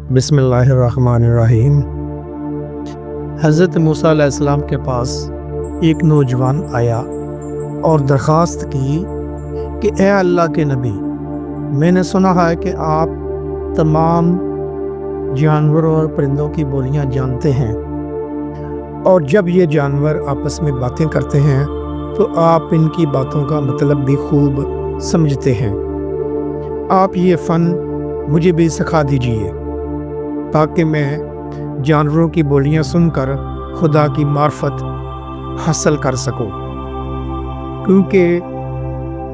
बिस्मिल्लाहिर्रहमानिर्रहीम। हज़रत मूसा अलैहिस्सलाम के पास एक नौजवान आया और दरख्वास्त की कि ए अल्लाह के नबी, मैंने सुना है कि आप तमाम जानवरों और परिंदों की बोलियां जानते हैं, और जब ये जानवर आपस में बातें करते हैं तो आप इनकी बातों का मतलब भी खूब समझते हैं। आप ये फ़न मुझे भी सिखा दीजिए ताकि मैं जानवरों की बोलियां सुनकर खुदा की मार्फत हासिल कर सकूं, क्योंकि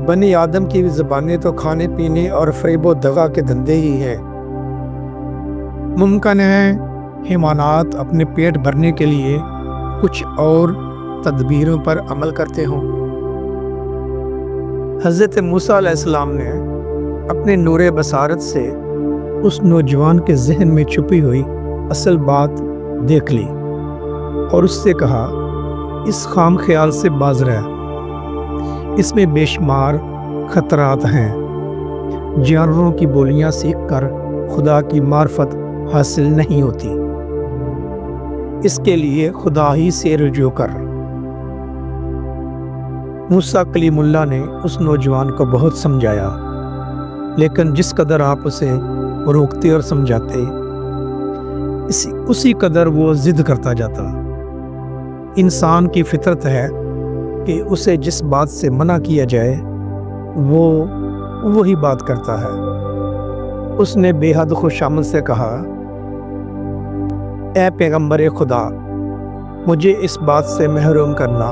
बनी आदम की ज़बानें तो खाने पीने और फ़रेब दगा के धंधे ही हैं। मुमकिन है हैवानात अपने पेट भरने के लिए कुछ और तदबीरों पर अमल करते हों। हज़रत मूसा अलैहिस्सलाम ने अपने नूरे बसारत से उस नौजवान के जहन में छुपी हुई असल बात देख ली और उससे कहा, इस खाम ख्याल से बाज रह, इसमें बेशुमार खतरात हैं। जानवरों की बोलियां सीखकर खुदा की मार्फत हासिल नहीं होती, इसके लिए खुदा ही से रुजू कर। मूसा कलीमुल्लाह ने उस नौजवान को बहुत समझाया, लेकिन जिस कदर आप उसे रोकते और समझाते, उसी कदर वो जिद करता जाता। इंसान की फितरत है कि उसे जिस बात से मना किया जाए वो वही बात करता है। उसने बेहद खुशामद से कहा, ए पैगंबर खुदा, मुझे इस बात से महरूम करना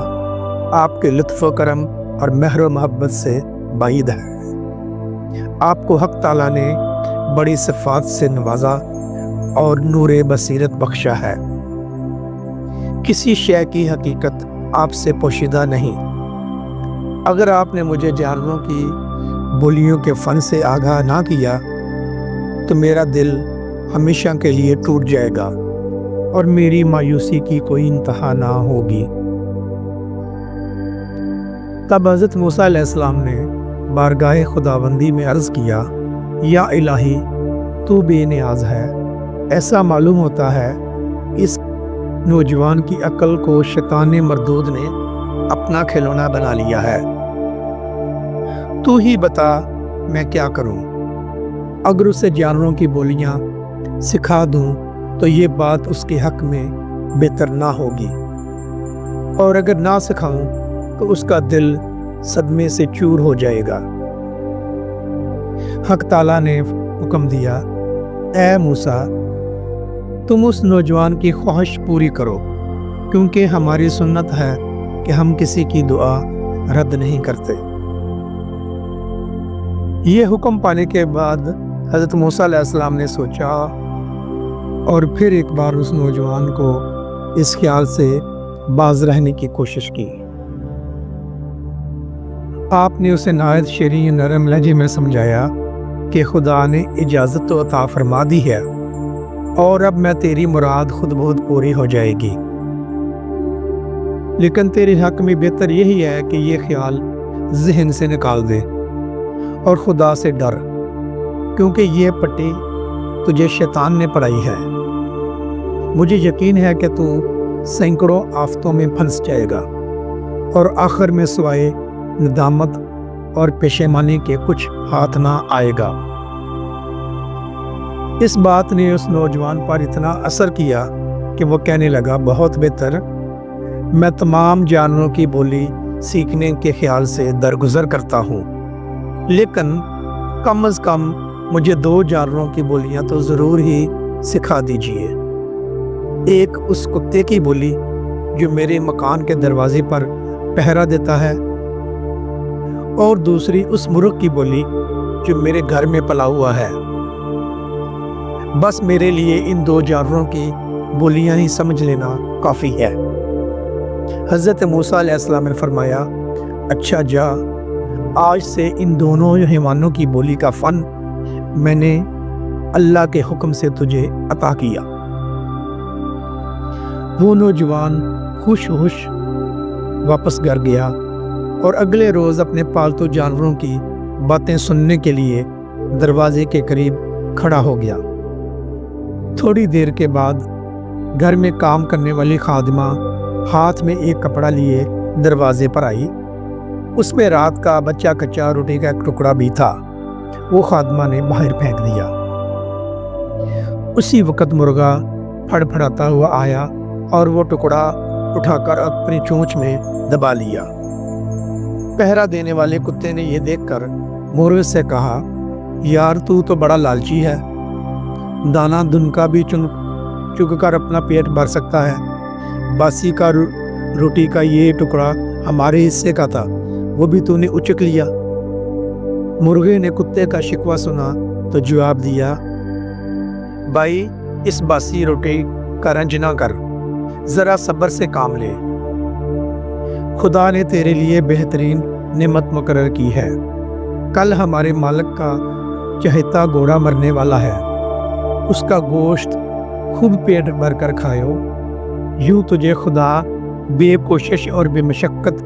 आपके लुत्फ़ व करम और मेहर मोहब्बत से बाइद है। आपको हक़ ताला ने बड़ी सिफ़ात से नवाजा और नूरे बसीरत बख्शा है। किसी शय की हकीकत आपसे पोशीदा नहीं। अगर आपने मुझे जानवरों की बोलियों के फ़न से आगाह ना किया तो मेरा दिल हमेशा के लिए टूट जाएगा और मेरी मायूसी की कोई इंतहा ना होगी। तब हज़रत मूसा अलैहिस्सलाम ने बारगाह खुदाबंदी में अर्ज़ किया, या इलाही, तू बेनियाज है। ऐसा मालूम होता है इस नौजवान की अक्ल को शैतान मरदूद ने अपना खिलौना बना लिया है। तू ही बता मैं क्या करूं। अगर उसे जानवरों की बोलियां सिखा दूं तो ये बात उसके हक में बेहतर ना होगी, और अगर ना सिखाऊं तो उसका दिल सदमे से चूर हो जाएगा। हक ताला ने हुक्म दिया, ए मूसा, तुम उस नौजवान की ख्वाहिश पूरी करो, क्योंकि हमारी सुन्नत है कि हम किसी की दुआ रद्द नहीं करते। ये हुक्म पाने के बाद हज़रत मूसा अलैहिस्सलाम ने सोचा और फिर एक बार उस नौजवान को इस ख्याल से बाज रहने की कोशिश की। आपने उसे नायत शरीन नरम लहजे में समझाया कि खुदा ने इजाज़त तो अता फरमा दी है और अब मैं तेरी मुराद खुद बहुत पूरी हो जाएगी, लेकिन तेरे हक में बेहतर यही है कि ये ख्याल जहन से निकाल दे और खुदा से डर, क्योंकि ये पट्टी तुझे शैतान ने पढ़ाई है। मुझे यकीन है कि तू सैकड़ों आफतों में फंस जाएगा और आखिर में सिवाय नदामत और पेशेमानी के कुछ हाथ ना आएगा। इस बात ने उस नौजवान पर इतना असर किया कि वो कहने लगा, बहुत बेहतर, मैं तमाम जानवरों की बोली सीखने के ख्याल से दरगुजर करता हूँ, लेकिन कम अज़ कम मुझे 2 जानवरों की बोलियां तो ज़रूर ही सिखा दीजिए। एक उस कुत्ते की बोली जो मेरे मकान के दरवाजे पर पहरा देता है, और दूसरी उस मुर्ग की बोली जो मेरे घर में पला हुआ है। बस मेरे लिए इन 2 जानवरों की बोलियां ही समझ लेना काफ़ी है। हज़रत मूसा अलैहिस्सलाम ने फरमाया, अच्छा जा, आज से इन दोनों हैवानों की बोली का फ़न मैंने अल्लाह के हुक्म से तुझे अता किया। वो नौजवान खुश वापस घर गया और अगले रोज़ अपने पालतू जानवरों की बातें सुनने के लिए दरवाजे के करीब खड़ा हो गया। थोड़ी देर के बाद घर में काम करने वाली खादिमा हाथ में एक कपड़ा लिए दरवाजे पर आई। उसमें रात का बच्चा कच्चा रोटी का एक टुकड़ा भी था। वो खादिमा ने बाहर फेंक दिया। उसी वक्त मुर्गा फड़फड़ाता हुआ आया और वो टुकड़ा उठाकर अपनी चोंच में दबा लिया। पहरा देने वाले कुत्ते ने यह देखकर मुर्गे से कहा, यार तू तो बड़ा लालची है, दाना दुनका भी चुग कर अपना पेट भर सकता है। बासी का रोटी का ये टुकड़ा हमारे हिस्से का था, वो भी तूने उचक लिया। मुर्गे ने कुत्ते का शिकवा सुना तो जवाब दिया, भाई इस बासी रोटी का रंज ना कर, जरा सब्र से काम ले। खुदा ने तेरे लिए बेहतरीन नेमत मुकर्रर की है। कल हमारे मालिक का चहेता घोड़ा मरने वाला है, उसका गोश्त खूब पेट भर कर खाओ। यूं तुझे खुदा बेकोशिश और बेमशक्कत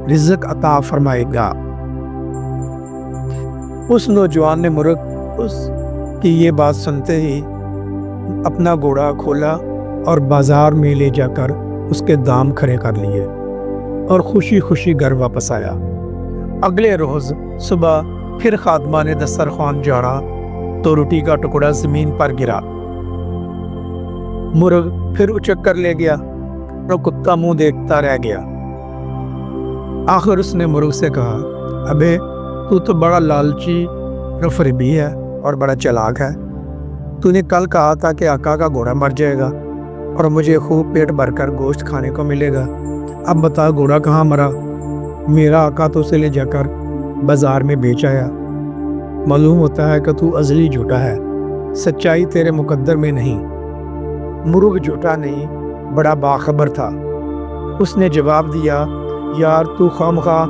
रिज़्क अता फरमाएगा। उस नौजवान ने मुर्ग उसकी ये बात सुनते ही अपना घोड़ा खोला और बाजार में ले जाकर उसके दाम खड़े कर लिए और खुशी खुशी घर वापस आया। अगले रोज सुबह फिर खादिमा ने दस्तरखान झाड़ा तो रोटी का टुकड़ा जमीन पर गिरा। मुर्ग फिर उचक कर ले गया और कुत्ता मुंह देखता रह गया। आखिर उसने मुर्ग से कहा, अबे तू तो बड़ा लालची और फरेबी है और बड़ा चालाक है। तूने कल कहा था कि आका का घोड़ा मर जाएगा और मुझे खूब पेट भरकर गोश्त खाने को मिलेगा। अब बता घोड़ा कहाँ मरा? मेरा आका तो उसे ले जाकर बाजार में बेच आया। मालूम होता है कि तू अज़ली झूठा है, सच्चाई तेरे मुकद्दर में नहीं। मुर्ग झूठा नहीं, बड़ा बाखबर था। उसने जवाब दिया, यार तू खामखा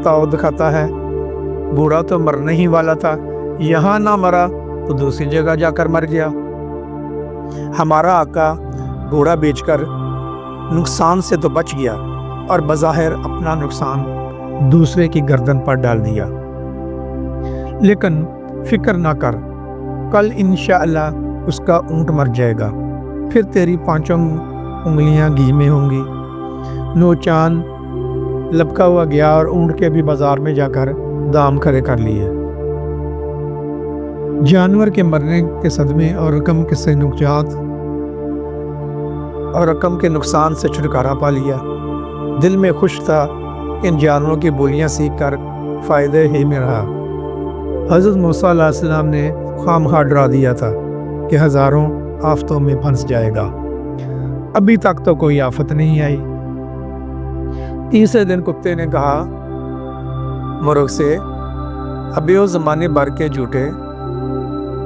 ताव दिखाता है, बूढ़ा तो मरने ही वाला था, यहाँ ना मरा तो दूसरी जगह जाकर मर गया। हमारा आका घोड़ा बेचकर नुकसान से तो बच गया और बज़ाहिर अपना नुकसान दूसरे की गर्दन पर डाल दिया। लेकिन फिक्र ना कर, कल इंशाअल्लाह उसका ऊँट मर जाएगा, फिर तेरी पांचों उंगलियां घी में होंगी। नौचान लपका हुआ गया और ऊँट के भी बाजार में जाकर दाम खड़े कर लिए। जानवर के मरने के सदमे और रकम के नुकसान से छुटकारा पा लिया। दिल में खुश था, इन जानवरों की बोलियां सीख कर फ़ायदे ही में रहा। हज़रत मूसा अलैहिस्सलाम ने खामखा डरा दिया था कि हज़ारों आफतों में फंस जाएगा। अभी तक तो कोई आफत नहीं आई। तीसरे दिन कुत्ते ने कहा मुर्ग से, अभी वो ज़माने भर के झूठे,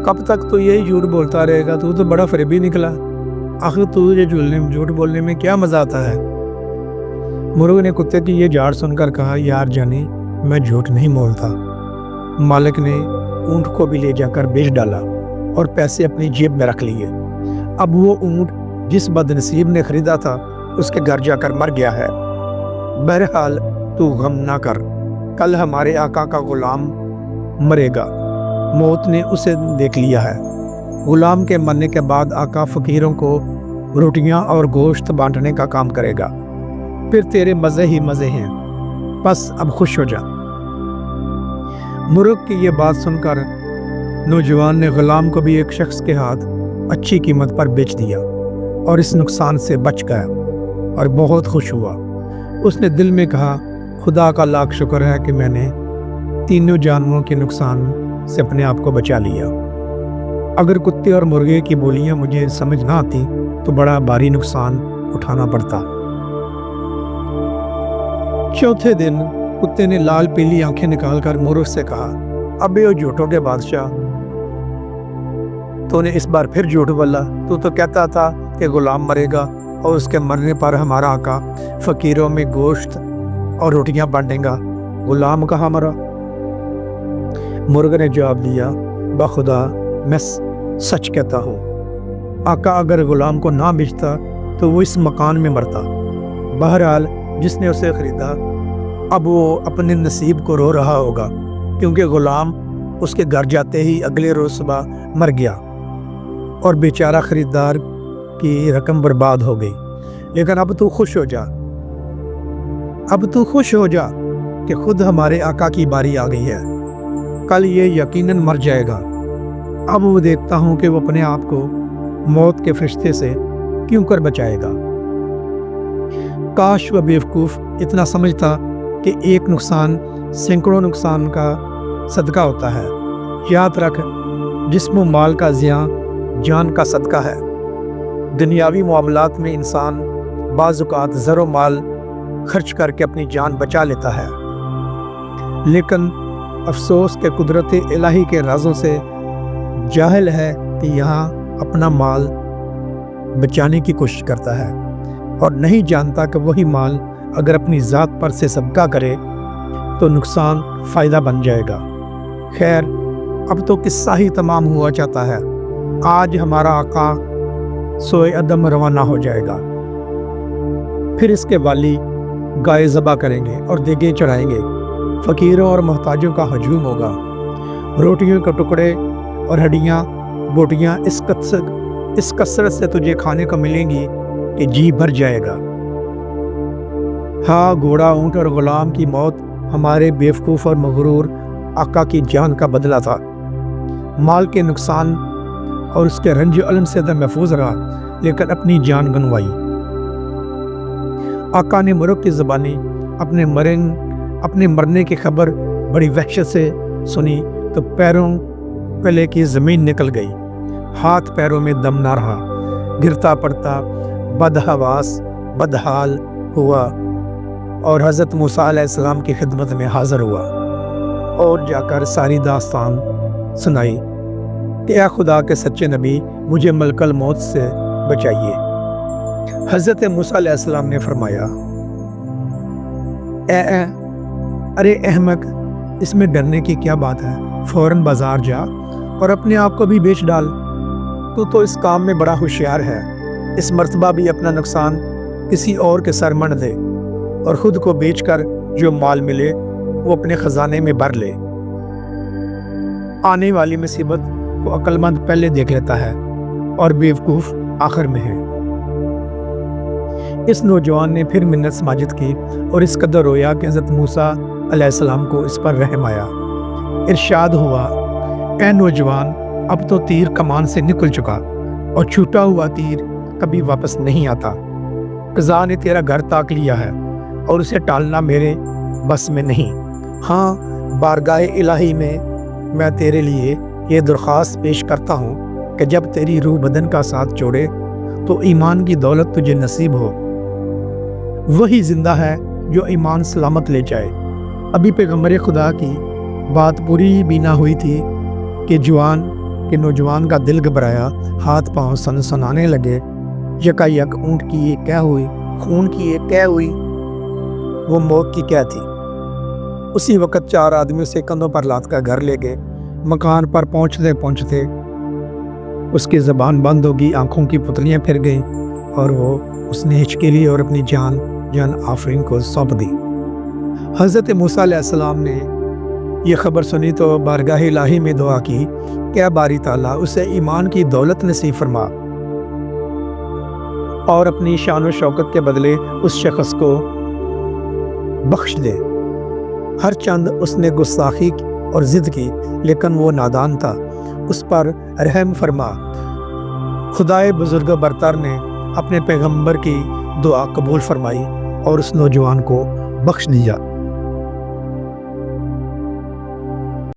कब तक तो यही झूठ बोलता रहेगा? तू तो बड़ा फरेबी निकला। आखिर तुझे झूठ बोलने में क्या मज़ा आता है? मुर्ग ने कुत्ते की ये झाड़ सुनकर कहा, यार जानी मैं झूठ नहीं बोलता। मालिक ने ऊँट को भी ले जाकर बेच डाला और पैसे अपनी जेब में रख लिए। अब वो ऊँट जिस बदनसीब ने खरीदा था उसके घर जाकर मर गया है। बहरहाल तू गम ना कर, कल हमारे आका का गुलाम मरेगा, मौत ने उसे देख लिया है। गुलाम के मरने के बाद आका फ़कीरों को रोटियां और गोश्त बांटने का काम करेगा। फिर तेरे मज़े ही मज़े हैं, बस अब खुश हो जा। मुर्ग की ये बात सुनकर नौजवान ने गुलाम को भी एक शख्स के हाथ अच्छी कीमत पर बेच दिया और इस नुकसान से बच गया और बहुत खुश हुआ। उसने दिल में कहा, खुदा का लाख शुक्र है कि मैंने तीनों जानवरों के नुकसान से अपने आप को बचा लिया। अगर कुत्ते और मुर्गे की बोलियां मुझे समझ ना आती तो बड़ा भारी नुकसान उठाना पड़ता। चौथे दिन कुत्ते ने लाल पीली आंखें निकालकर मुर्ग से कहा, अबे ओ झूठों के बादशाह, तूने इस बार फिर झूठ बोला। तू तो कहता था कि गुलाम मरेगा और उसके मरने पर हमारा आका फ़कीरों में गोश्त और रोटियां बांटेगा। गुलाम कहाँ मरा? मुर्ग ने जवाब दिया, बखुदा मैं सच कहता हूँ, आका अगर गुलाम को ना बेचता तो वो इस मकान में मरता। बहरहाल जिसने उसे खरीदा अब वो अपने नसीब को रो रहा होगा, क्योंकि गुलाम उसके घर जाते ही अगले रोज सुबह मर गया। اور بیچارہ خریدار کی رقم برباد ہو گئی، لیکن اب تو خوش ہو جا، اب تو خوش ہو جا کہ خود ہمارے آقا کی باری آ گئی ہے، کل یہ یقیناً مر جائے گا۔ اب وہ دیکھتا ہوں کہ وہ اپنے آپ کو موت کے فرشتے سے کیوں کر بچائے گا۔ کاش وہ بیوقوف اتنا سمجھتا کہ ایک نقصان سینکڑوں نقصان کا صدقہ ہوتا ہے۔ یاد رکھ، جسم و مال کا زیاں جان کا صدقہ ہے۔ دنیاوی معاملات میں انسان بعض اوقات زر و مال خرچ کر کے اپنی جان بچا لیتا ہے، لیکن افسوس کہ قدرت الہی کے رازوں سے جاہل ہے کہ یہاں اپنا مال بچانے کی کوشش کرتا ہے اور نہیں جانتا کہ وہی مال اگر اپنی ذات پر سے صدقہ کرے تو نقصان فائدہ بن جائے گا۔ خیر، اب تو قصہ ہی تمام ہوا چاہتا ہے۔ آج ہمارا آقا سوئے عدم روانہ ہو جائے گا، پھر اس کے والی گائے ذبح کریں گے اور دیگیں چڑھائیں گے، فقیروں اور محتاجوں کا ہجوم ہوگا، روٹیوں کے ٹکڑے اور ہڈیاں بوٹیاں اس کثرت سے تجھے کھانے کو ملیں گی کہ جی بھر جائے گا۔ ہاں، گھوڑا، اونٹ اور غلام کی موت ہمارے بیوقوف اور مغرور آقا کی جان کا بدلہ تھا۔ مال کے نقصان اور اس کے رنج و الم سے تو محفوظ رہا، لیکن اپنی جان گنوائی۔ آقا نے مرغ کی زبانی اپنے مرنے کی خبر بڑی وحشت سے سنی تو پیروں پلے کی زمین نکل گئی، ہاتھ پیروں میں دم نہ رہا، گرتا پڑتا بدحواس بدحال ہوا اور حضرت موسیٰ علیہ السلام کی خدمت میں حاضر ہوا اور جا کر ساری داستان سنائی کہ اے خدا کے سچے نبی، مجھے ملک الموت سے بچائیے۔ حضرت موسیٰ علیہ السلام نے فرمایا، ارے احمق، اس میں ڈرنے کی کیا بات ہے؟ فوراً بازار جا اور اپنے آپ کو بھی بیچ ڈال، تو اس کام میں بڑا ہوشیار ہے۔ اس مرتبہ بھی اپنا نقصان کسی اور کے سر منڈ دے اور خود کو بیچ کر جو مال ملے وہ اپنے خزانے میں بھر لے۔ آنے والی مصیبت کو عقل مند پہلے دیکھ لیتا ہے اور بیوقوف آخر میں ہے۔ اس نوجوان نے پھر منت سماجت کی اور اس قدر رویا کہ حضرت موسیٰ علیہ السلام کو اس پر رحم آیا۔ ارشاد ہوا، اے نوجوان، اب تو تیر کمان سے نکل چکا اور چھوٹا ہوا تیر کبھی واپس نہیں آتا۔ قضا نے تیرا گھر تاک لیا ہے اور اسے ٹالنا میرے بس میں نہیں۔ ہاں، بارگاہ الہی میں تیرے لیے یہ درخواست پیش کرتا ہوں کہ جب تیری روح بدن کا ساتھ چھوڑے تو ایمان کی دولت تجھے نصیب ہو۔ وہی زندہ ہے جو ایمان سلامت لے جائے۔ ابھی پیغمبر خدا کی بات پوری بھی نہ ہوئی تھی کہ نوجوان کا دل گھبرایا، ہاتھ پاؤں سنسنانے لگے۔ یکا یک اونٹ کی یہ کیا ہوئی، خون کی یہ کیا ہوئی، وہ موت کی کیا تھی۔ اسی وقت 4 آدمی اسے کندھوں پر لاد کر گھر لے گئے۔ مکان پر پہنچتے اس کی زبان بند ہو گئی، آنکھوں کی پتلیاں پھر گئیں اور وہ اس نے ہچکی لی اور اپنی جان آفرین کو سونپ دی۔ حضرت موسیٰ علیہ السلام نے یہ خبر سنی تو بارگاہ الہی میں دعا کی کہ اے باری تعالیٰ، اسے ایمان کی دولت نصیب فرما اور اپنی شان و شوکت کے بدلے اس شخص کو بخش دے۔ ہر چند اس نے گستاخی اور ضد کی، لیکن وہ نادان تھا، اس پر رحم فرما۔ خدائے بزرگ برتر نے اپنے پیغمبر کی دعا قبول فرمائی اور اس نوجوان کو بخش دیا۔